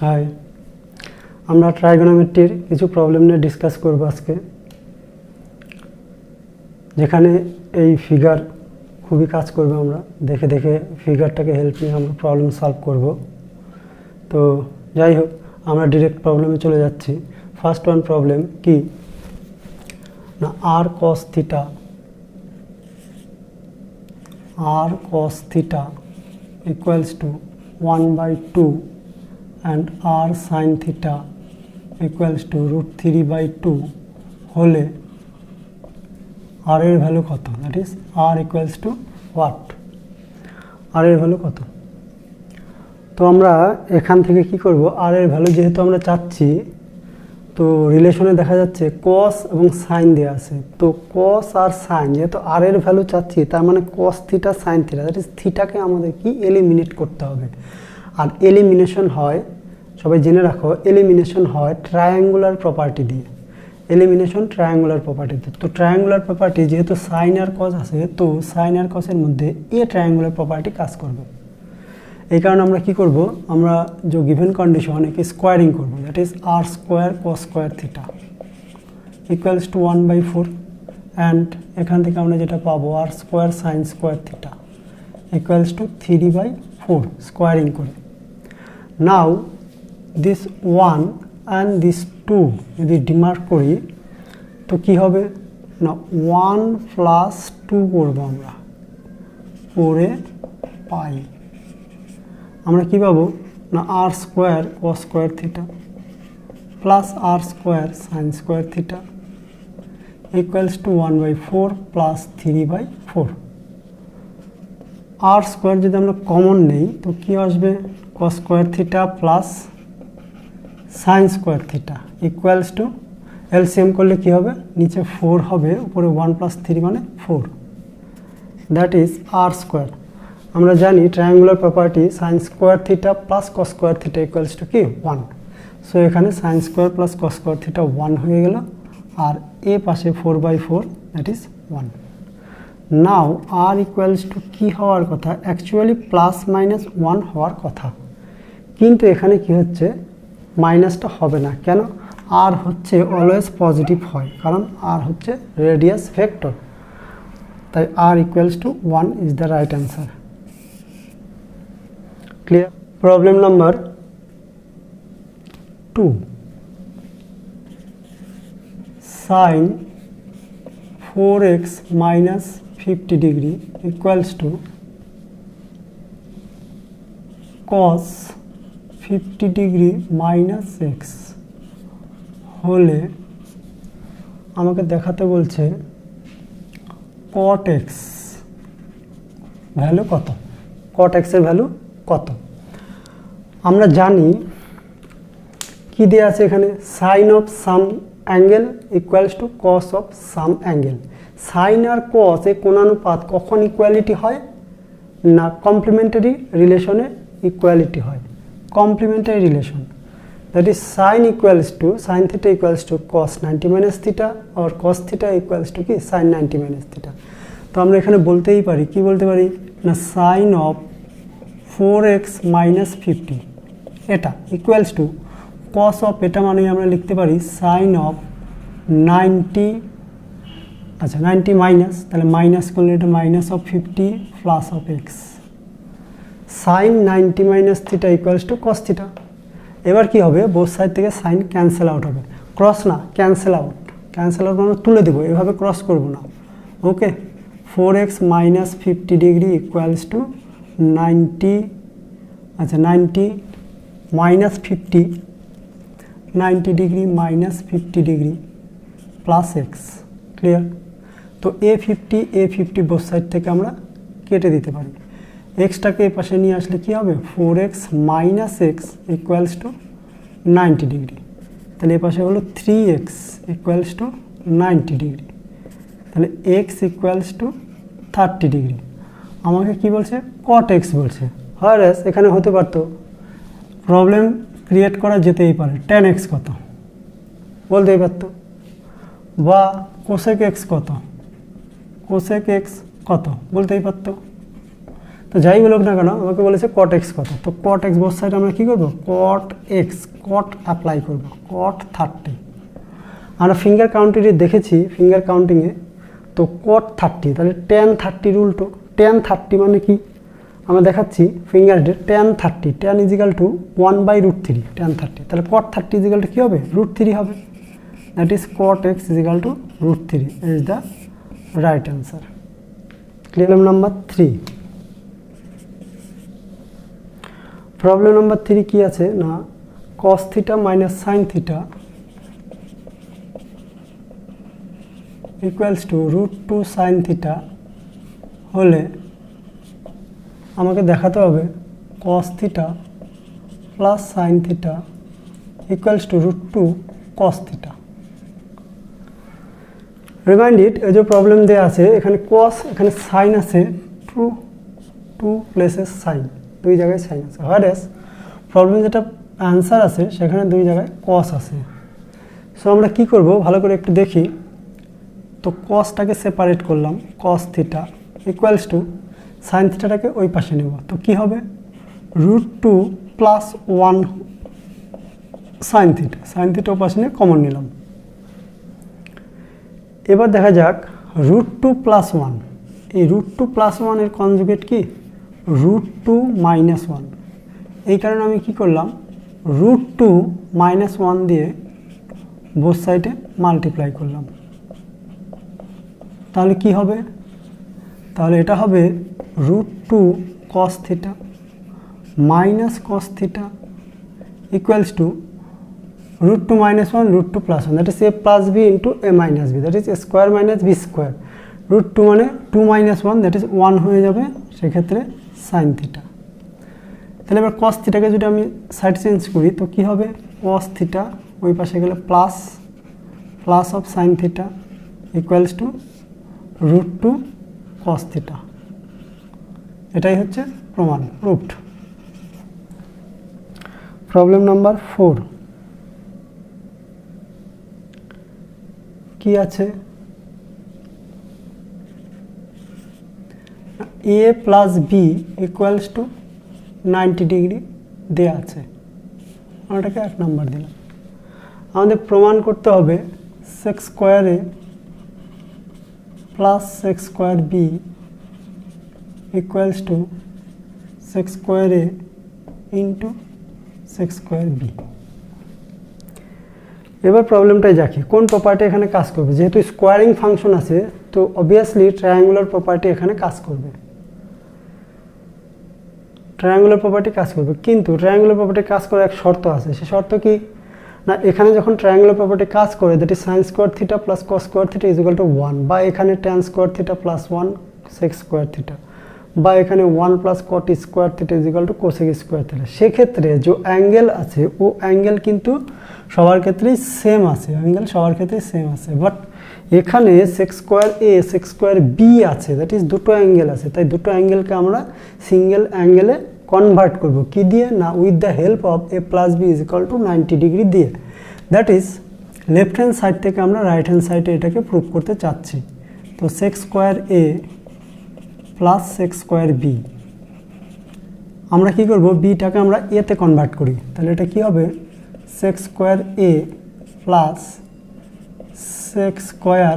High, আমরা ট্রাইগোনোমেট্রির কিছু problem নিয়ে ডিসকাস করব আজকে, যেখানে এই ফিগার খুবই কাজ করবে। আমরা দেখে দেখে ফিগারটাকে হেল্প নিয়ে আমরা প্রবলেম সলভ করব। তো যাই হোক, আমরা ডিরেক্ট প্রবলেমে চলে যাচ্ছি। ফার্স্ট ওয়ান প্রবলেম কি না, আর cos theta equals to 1/2 and r sin theta equals to √3/2 হলে r এর ভ্যালু কত? That is r equals to what? r এর ভ্যালু কত? তো আমরা এখান থেকে কি করব, r এর ভ্যালু যেহেতু আমরা চাচ্ছি, তো রিলেশনে দেখা যাচ্ছে cos এবং sin দেওয়া আছে। তো cos আর sin, যেহেতু r এর ভ্যালু চাচ্ছি, তার মানে cos theta sin theta, that is থিটাকে আমাদের কি এলিমিনেট করতে হবে। আর এলিমিনেশন হয়, সবাই জেনে রাখো, এলিমিনেশন হয় ট্রায়াঙ্গুলার প্রপার্টি দিয়ে। এলিমিনেশন ট্রায়াঙ্গুলার প্রপার্টি দিয়ে। তো ট্রায়াঙ্গুলার প্রপার্টি যেহেতু sin আর cos আছে, তো sin আর cos এর মধ্যে এ ট্রায়াঙ্গুলার প্রপার্টি কাজ করবে। এই কারণে আমরা কি করব, আমরা যে গিভেন কন্ডিশন একে স্কোয়ারিং করব, that is r square cos square theta equals two 1/4, and এখান থেকে আমরা যেটা পাবো r square sin square theta equals two 3/4 squaring করে। নাও দিস 1 অ্যান্ড দিস 2 যদি ডিমার্ক করি, তো কি হবে না, 1 + 2 করবো আমরা, পরে পাই আমরা কি পাবো না, r square cos square theta plus r square sin square theta equals two 1/4 plus 3/4। r square যদি আমরা কমন নেই, তো কি আসবে, cos square theta plus sin square theta equals two, LCM করলে কি হবে, নিচে 4 হবে, উপরে 1 + 3 মানে 4, দ্যাট ইজ r স্কোয়ার। আমরা জানি triangular property sin square theta plus cos square theta equals to কি 1। সো এখানে sin square plus cos square theta 1 হয়ে গেল, আর এ পাশে 4/4, that is 1। Now r equals to কি হওয়ার কথা, অ্যাকচুয়ালি +-1 হওয়ার কথা, কিন্তু এখানে কি হচ্ছে, মাইনাসটা হবে না। কেন? r হচ্ছে অলওয়েজ পজিটিভ হয়, কারণ r হচ্ছে রেডিয়াস ভেক্টর, তাই r equals to 1 is the right answer. Clear? Problem number 2, sin 4x minus 50 degree equals to cos 50 degree minus x হলে আমাকে দেখাতে বলছে cot x ভ্যালু কত, cot x এর ভ্যালু কত। আমরা জানি কি দেওয়া আছে এখানে, sine of some angle equals to cos of some angle. Sine আর কস এ কোণানুপাত কখন ইকুয়ালিটি হয় না, কমপ্লিমেন্টারি রিলেশনে ইকুয়ালিটি হয়, complementary relation, that is sine equals to sine theta equals to cos 90 - theta, আর cos থিটা ইকুয়ালস টু কি সাইন 90 - থিটা। তো আমরা এখানে বলতেই পারি, কি বলতে পারি না, সাইন অফ 4x minus 50 এটা ইকুয়ালস টু cos অফ, এটা মানে আমরা লিখতে পারি সাইন অফ 90, আচ্ছা 90 মাইনাস, তাহলে মাইনাস করলে এটা minus of 50 plus of x, sine 90 - theta equals to cos theta. এবার কি হবে, বোথ সাইড থেকে সাইন ক্যান্সেল আউট হবে, ক্রস না ক্যান্সেল আউট, ক্যান্সেল আউট আমরা তুলে দেবো, এভাবে ক্রস করব না। Okay, 4x minus 50 degree equals to 90, আচ্ছা 90 minus 50, 90 degree minus 50 degree plus x. Clear? তো a50 বোথ সাইড থেকে আমরা কেটে দিতে পারি, এক্সটাকে এ পাশে নিয়ে আসলে কি হবে, 4x minus x equals to 90 degree, তাহলে এ পাশে হলো 3x ইকুয়ালস টু 90 ডিগ্রি, তাহলে x ইকুয়ালস টু 30 ডিগ্রি। আমাকে কি বলছে, cot x বলছে, হ্যারেস এখানে হতে পারতো, প্রবলেম ক্রিয়েট করা যেতেই পারে, tan x কত বলতেই পারতো, বা cosec x কত, cosec x কত বলতেই পারতো। তো যাই বলুক না কেন আমাকে বলেছে কট এক্স কত, তো কট এক্স বোথ সাইড আমরা কী করবো, কট এক্স কট অ্যাপ্লাই করবো, কট 30। আমরা ফিঙ্গার কাউন্টিংয়ে দেখেছি, ফিঙ্গার কাউন্টিংয়ে তো কট 30, তাহলে tan 30 উল্টো, tan 30 মানে কি আমরা দেখাচ্ছি ফিঙ্গার ডে tan 30, tan equal to 1/√3 tan 30, তাহলে cot 30 ইজিক্যাল টু কী হবে, √3 হবে, that is cot x equal to √3 is the right answer. Clear number 3। Problem number 3 কি আছে না, cos theta minus sine theta equals to √2 sine theta হলে আমাকে দেখাতে হবে cos theta plus sine theta equals to √2 cos theta. Remind it, এই যে problem দেওয়া আছে এখানে cos, এখানে সাইন আছে, টু প্লেসেস সাইন, দুই জায়গায় সাইন আছে, হোয়ারেস প্রবলেম যেটা অ্যান্সার আছে সেখানে দুই জায়গায় cos আছে। সো আমরা কি করব ভালো করে একটু দেখি, তো cosটাকে সেপারেট করলাম, cos theta equals to sine থিটাটাকে ওই পাশে নেব, তো কি হবে √2 plus 1 sine theta, sine theta ওই পাশে নিয়ে কমন নিলাম। এবার দেখা যাক √2 প্লাস 1, এই √2 প্লাস 1 এর কনজুগেট কি √2 মাইনাস 1, এই কারণে আমি কি করলাম √2 মাইনাস 1 দিয়ে বোথ সাইডে মাল্টিপ্লাই করলাম, তাহলে কি হবে, তাহলে এটা হবে √2 cos theta minus cos theta equals to √2 minus 1 √2 plus 1, that is a plus b into a minus b, that is a square minus b square, √2 মানে 2 minus 1 that is 1 হয়ে যাবে, সেক্ষেত্রে সাইন থিটা। তাহলে এবার cos থিটাকে যদি আমি side change করি তো কি হবে, cos থিটা ওই পাশে গেলে plus of sign theta equals to √2 cos theta. এটাই হচ্ছে প্রমাণ, প্রুফড। প্রবলেম নাম্বার 4 কি আছে, a plus B equals to 90 degree দেওয়া আছে, ওটাকে 1 নম্বর দিলাম। আমাদের প্রমাণ করতে হবে sec square a plus sec square b equals to sec square a into sec square b। এবার প্রবলেমটাই দেখি কোন প্রপার্টি এখানে কাজ করবে, যেহেতু স্কোয়ারিং ফাংশন আছে তো অবভিয়াসলি ট্রায়াঙ্গুলার প্রপার্টি এখানে কাজ করবে, ট্রায়াঙ্গুলার প্রপার্টি কাজ করবে, কিন্তু ট্রায়াঙ্গুলার প্রপার্টি কাজ করার এক শর্ত আছে, সে শর্ত কি না, এখানে যখন ট্রায়াঙ্গুলার প্রপার্টি কাজ করে that is sine square theta plus cos square theta is equal to 1, বা এখানে tan square theta plus 1 sec square theta, বা এখানে 1 plus cot square theta is equal to cosec square theta, সেক্ষেত্রে যে angle আছে ও angle কিন্তু সবার ক্ষেত্রেই সেম আছে, অ্যাঙ্গেল সবার ক্ষেত্রেই সেম আছে, বাট এখানে সেক স্কোয়ার এ সেক স্কোয়ার বি আছে, দ্যাট ইজ দুটো অ্যাঙ্গেল আছে, তাই দুটো অ্যাঙ্গেলকে আমরা সিঙ্গেল অ্যাঙ্গেলে কনভার্ট করব কি দিয়ে না, with the help of a plus b is equal to 90 degree দিয়ে, that is left hand side থেকে আমরা রাইট হ্যান্ড সাইডে এটাকে প্রুভ করতে চাচ্ছি। তো সেক স্কোয়ার এ প্লাস সেক স্কোয়ার বি, আমরা কি করব বিটাকে আমরা এতে কনভার্ট করি, তাহলে এটা কি হবে সেক স্কোয়ার এ প্লাস সেক স্কোয়ার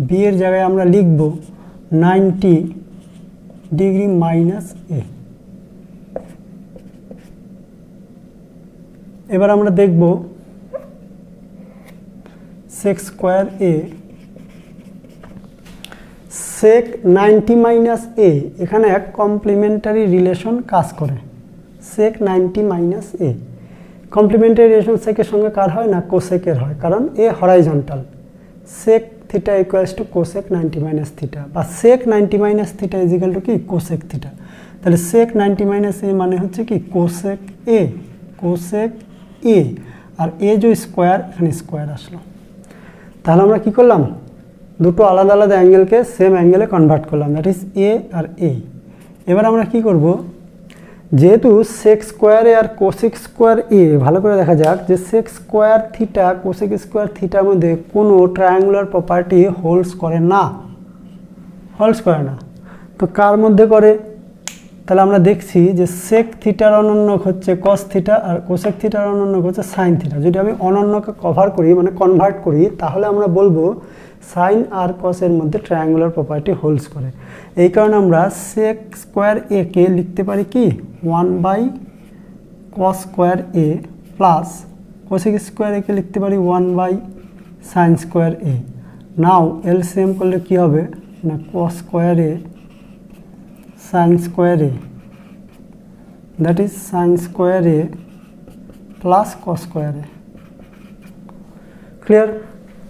বি এর জায়গায় আমরা লিখব 90 ডিগ্রি মাইনাস এ। এবার আমরা দেখব সেক স্কোয়ার এ সেক 90 মাইনাস এ, এখানে এক কমপ্লিমেন্টারি রিলেশন কাজ করে, sec 90 minus a, complementary relation সেকের সঙ্গে কার হয় না, কোসেকের হয়, কারণ এ horizontal, sec theta equals to cosec 90 minus theta, বা sec 90 minus theta is equal to কি কোসেক থিটা, তাহলে সেক 90 মাইনাস এ মানে হচ্ছে কি কোসেক এ, কোসেক এ, আর এ যে স্কোয়ার এখানে স্কোয়ার আসলো, তাহলে আমরা কি করলাম দুটো আলাদা আলাদা অ্যাঙ্গেলকে সেম অ্যাঙ্গেলে কনভার্ট করলাম, দ্যাট ইজ এ আর এ। এবার আমরা কি করব, যেহেতু সেক স্কোয়ার এ আর কোসেক স্কোয়ার এ ভালো করে দেখা যাক যে sec square theta cosec square থিটার মধ্যে কোনো ট্রায়াঙ্গুলার প্রপার্টি হোল্ডস করে না, হোল্ডস করে না, তো কার মধ্যে করে, তাহলে আমরা দেখছি যে সেক থিটার অনন্যক হচ্ছে কস থিটা আর কোসেক থিটার অনন্যক হচ্ছে সাইন থিটা। যদি আমি অনন্যকে কভার করি মানে কনভার্ট করি তাহলে আমরা বলবো সাইন আর কসের মধ্যে ট্রায়াঙ্গুলার প্রপার্টি হোল্ডস করে। এই কারণে আমরা সেক স্কোয়ার এ কে লিখতে পারি কি 1/cos স্কোয়ার এ প্লাস কোসেক স্কোয়ার এ কে লিখতে পারি 1/sin square a. Now LCM করলে কি হবে না cos square A sin square A, that is sin square A plus cos square A. Clear?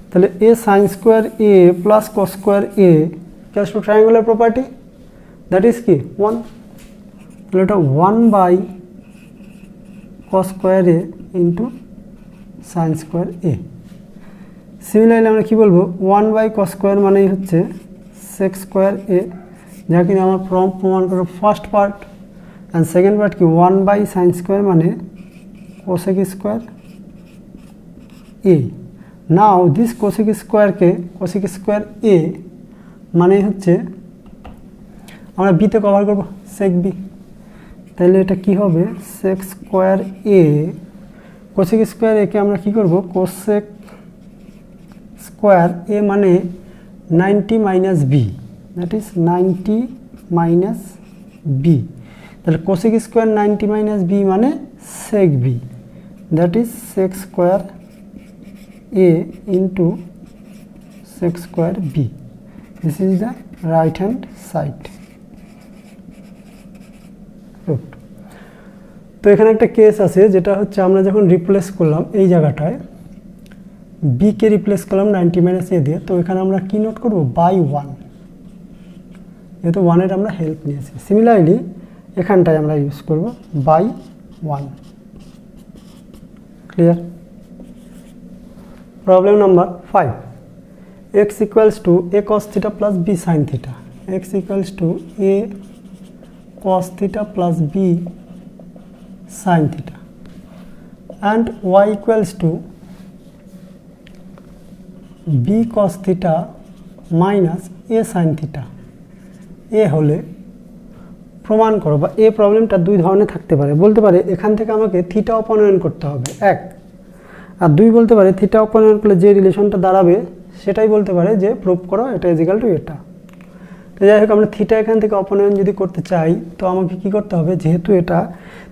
তাহলে এ sin square A plus cos square A equals to triangular property, that is কি 1। তাহলে এটা 1/cos square এ into sin square এ। Similarly আমরা কি বলবো 1/cos square মানেই হচ্ছে sec square এ, যা কিনা আমার প্রমাণ করো first part. And second part কি 1/sin স্কোয়ার মানে cosec square a. Now this cosec স্কোয়ারকে cosec স্কোয়ার এ মানে হচ্ছে আমরা বিতে কভার করবো sec বি। তাহলে এটা কি হবে sec square A, cosec square একে আমরা কি করব cosec স্কোয়ার এ মানে 90 minus B, that is 90 minus B. তাহলে cosec স্কোয়ার 90 মাইনাস বি মানে sec B, that is sec square a into sec square b. This is the right hand side. Good. তো এখানে একটা কেস আছে যেটা হচ্ছে আমরা যখন রিপ্লেস করলাম এই জায়গাটায় b কে রিপ্লেস করলাম 90 মাইনাস a দিয়ে, তো এখানে আমরা কি নোট করব বাই 1, যেহেতু 1 এর আমরা হেল্প নিয়েছি। সিমিলারলি এখানটায় আমরা ইউজ করব by 1। Clear? Problem number 5. X equals to a cos theta plus b sin theta. X equals to a cos theta plus b sin theta. And y equals to b cos theta minus a sin theta. A হলে প্রমাণ করো, বা এই প্রবলেমটা দুই ধরনের থাকতে পারে। বলতে পারে এখান থেকে আমাকে থিটা অপনয়ন করতে হবে এক, আর দুই বলতে পারে থিটা অপনয়ন করলে যে রিলেশনটা দাঁড়াবে সেটাই বলতে পারে যে প্রুভ করো এটা ইজিক্যাল টু এটা। তো যাই হোক আমরা থিটা এখান থেকে অপনয়ন যদি করতে চাই তো আমাকে কি করতে হবে, যেহেতু এটা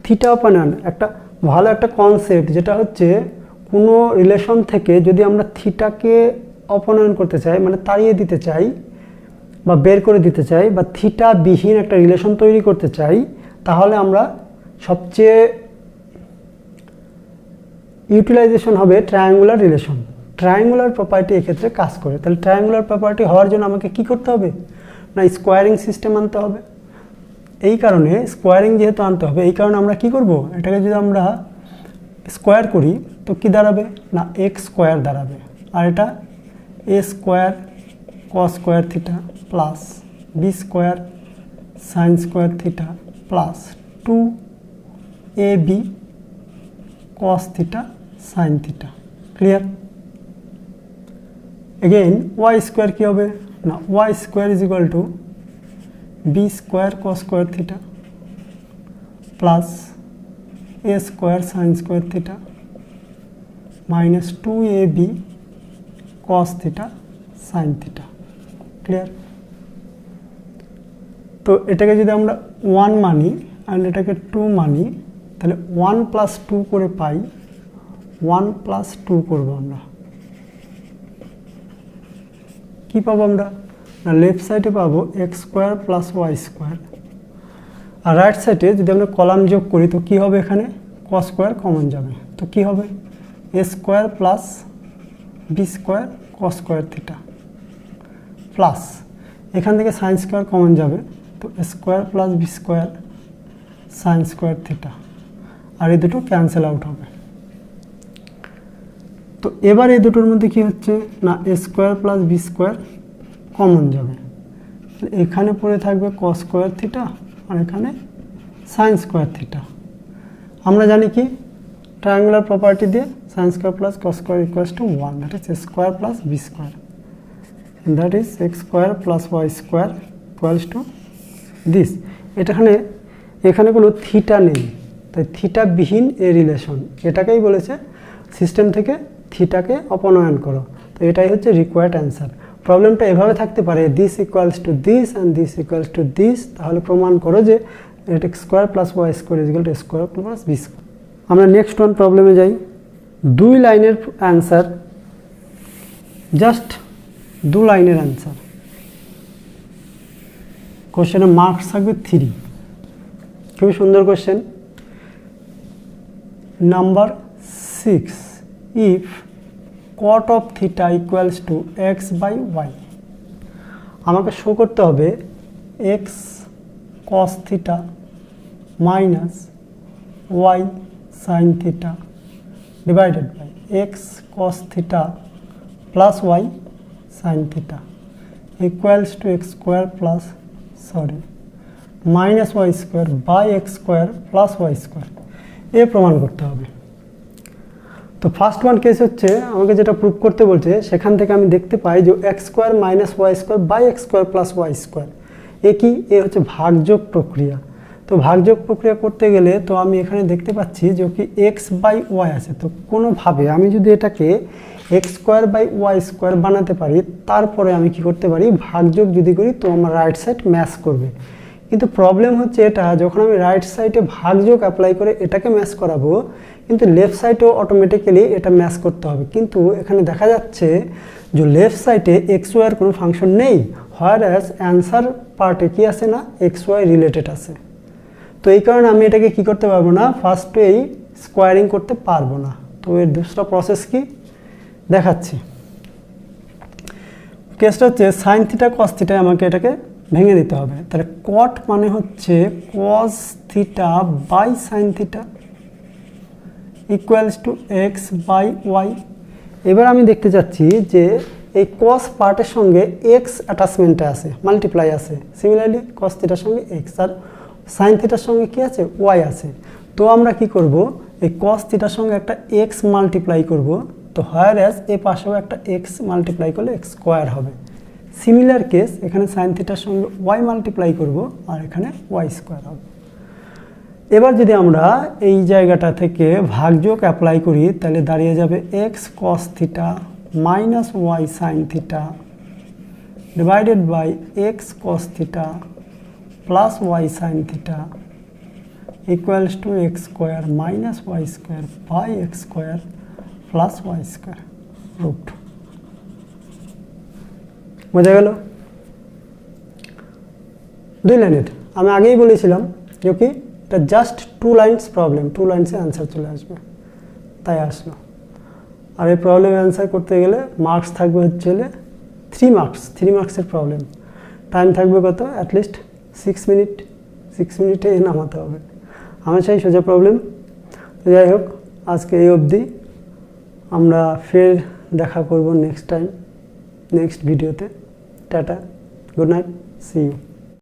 থিটা অপনয়ন একটা ভালো একটা কনসেপ্ট, যেটা হচ্ছে কোনো রিলেশন থেকে যদি আমরা থিটাকে অপনয়ন করতে চাই মানে তাড়িয়ে দিতে চাই বা বের করে দিতে চাই বা থিটা বিহীন একটা রিলেশন তৈরি করতে চাই, তাহলে আমরা সবচেয়ে ইউটিলাইজেশন হবে ট্রায়াঙ্গুলার রিলেশন। ট্রায়াঙ্গুলার প্রপার্টি এক্ষেত্রে কাজ করে। তাহলে ট্রায়াঙ্গুলার প্রপার্টি হওয়ার জন্য আমাকে কি করতে হবে না স্কোয়ারিং সিস্টেম আনতে হবে। এই কারণে স্কোয়ারিং যেহেতু আনতে হবে, এই কারণে আমরা কি করব, এটাকে যদি আমরা স্কোয়ার করি তো কি দাঁড়াবে না এক্স স্কোয়ার দাঁড়াবে, আর এটা a square cos square theta plus B square sine square theta plus 2ab cos theta sin theta. Clear? Again y square কি হবে না y square is equal to b square cos square theta plus a square sin square theta minus 2ab cos theta sin theta. Clear? তো এটাকে যদি আমরা 1 মানি আর এটাকে 2 মানি তাহলে 1 plus 2 করে পাই 1 প্লাস 2 করবো আমরা কি পাবো আমরা না লেফট সাইডে পাবো x square plus Y square, আর রাইট সাইডে যদি আমরা কলাম যোগ করি তো কি হবে এখানে কস স্কোয়ার কমন যাবে, তো কি হবে a square plus B square cos square theta plus এখান থেকে সাইন স্কোয়ার কমন যাবে, তো a square plus B square sine square theta, আর এই দুটো ক্যান্সেল আউট হবে। তো এবার এই দুটোর মধ্যে কি হচ্ছে না a square plus B square common যাবে, এখানে পড়ে থাকবে কস স্কোয়ার থিটা আর এখানে সাইন স্কোয়ার থিটা। আমরা জানি কি ট্রায়াঙ্গুলার প্রপার্টি দিয়ে sine square plus cos square equals to 1, that is a square plus B square, that is x square plus Y square equals to this. এটাখানে এখানে কোনো theta নেই, তাই থিটা বিহীন এ রিলেশন, এটাকেই বলেছে সিস্টেম থেকে থিটাকে অপনয়ন করো। তো এটাই হচ্ছে রিকোয়ার্ড অ্যান্সার। প্রবলেমটা এভাবে থাকতে পারে, this equals to this and this equals to this, তাহলে প্রমাণ করো যে x square plus Y square is equal to square plus B square. আমরা নেক্সট ওয়ান প্রবলেমে যাই। 2 লাইনের অ্যান্সার, জাস্ট 2 লাইনের অ্যান্সার। কোশ্চেনের মার্কস থাকবে 3। খুবই সুন্দর question. Number 6, if cot of theta equals to x by y, আমাকে শো করতে হবে x cos theta minus y sin theta divided by x cos theta plus y sin theta equals to x square plus minus y square by x square plus y square, এ প্রমাণ করতে হবে। তো first one case হচ্ছে আমাকে যেটা prove করতে বলছে, সেখান থেকে আমি দেখতে পাই যে x square minus Y square by x square plus Y square, এ কি, এ হচ্ছে ভাগযোগ প্রক্রিয়া। তো ভাগযোগ প্রক্রিয়া করতে গেলে তো আমি এখানে দেখতে পাচ্ছি যে কি এক্স বাই ওয়াই আছে, তো কোনোভাবে আমি যদি এটাকে X square by Y square বানাতে পারি, তারপরে আমি কি করতে পারি, ভাগযোগ যদি করি তো আমার রাইট সাইড ম্যাচ করবে। কিন্তু প্রবলেম হচ্ছে এটা, যখন আমি রাইট সাইডে ভাগযোগ অ্যাপ্লাই করে এটাকে ম্যাচ করাবো, কিন্তু লেফট সাইডেও অটোমেটিক্যালি এটা ম্যাচ করতে হবে। কিন্তু এখানে দেখা যাচ্ছে যে লেফট সাইডে এক্স ওয়াইয়ের কোনো ফাংশন নেই, হোয়ারএজ অ্যান্সার পার্টে কি আছে না, এক্স ওয়াই রিলেটেড আছে। তো এই কারণে আমি এটাকে কি করতে পারবো না, ফার্স্টে এই স্কোয়ারিং করতে পারবো না। তো এর দুসরা প্রসেস কি দেখাচ্ছি। কেসটা হচ্ছে সাইন থিটা কস থিটায় আমাকে এটাকে ভেঙে দিতে হবে। তাহলে কট মানে হচ্ছে cos theta by sine theta equals to X by Y. এবার আমি দেখতে চাচ্ছি যে এই কস পার্টের সঙ্গে এক্স অ্যাটাচমেন্টে আছে, মাল্টিপ্লাই আছে। সিমিলারলি কস থিটার সঙ্গে এক্স আর সাইন থিটার সঙ্গে কি আছে, ওয়াই আছে। তো আমরা কি করব, এই কস থিটার সঙ্গে একটা এক্স মাল্টিপ্লাই করব। তো হোয়ারএজ এই পাশেও একটা এক্স মাল্টিপ্লাই করলে এক্স স্কোয়ার হবে। সিমিলার কেস, এখানে সাইন থিটার সঙ্গে ওয়াই মাল্টিপ্লাই করব আর এখানে ওয়াই স্কোয়ার হবে। এবার যদি আমরা এই জায়গাটা থেকে ভাগযোগ অ্যাপ্লাই করি, তাহলে দাঁড়িয়ে যাবে X cos theta minus Y sine theta divided by X cos theta plus Y sine theta equals to X square minus Y square by x square plus Y square root. বোঝা গেল? 2 লাইনের আমি আগেই বলেছিলাম যে কি এটা জাস্ট 2 লাইনস প্রবলেম, 2 লাইনসে অ্যান্সার চলে আসবে, তাই আসলো। আর এই প্রবলেম অ্যান্সার করতে গেলে মার্কস থাকবে হচ্ছে 3 মার্কস, 3 মার্কসের প্রবলেম। টাইম থাকবে কত, অ্যাটলিস্ট 6 মিনিট, 6 মিনিটে নামাতে হবে। আমার চাই সোজা প্রবলেম। যাই হোক, আজকে এই অবধি, আমরা ফের দেখা করব নেক্সট টাইম, নেক্সট ভিডিওতে। Tata, good night, see you.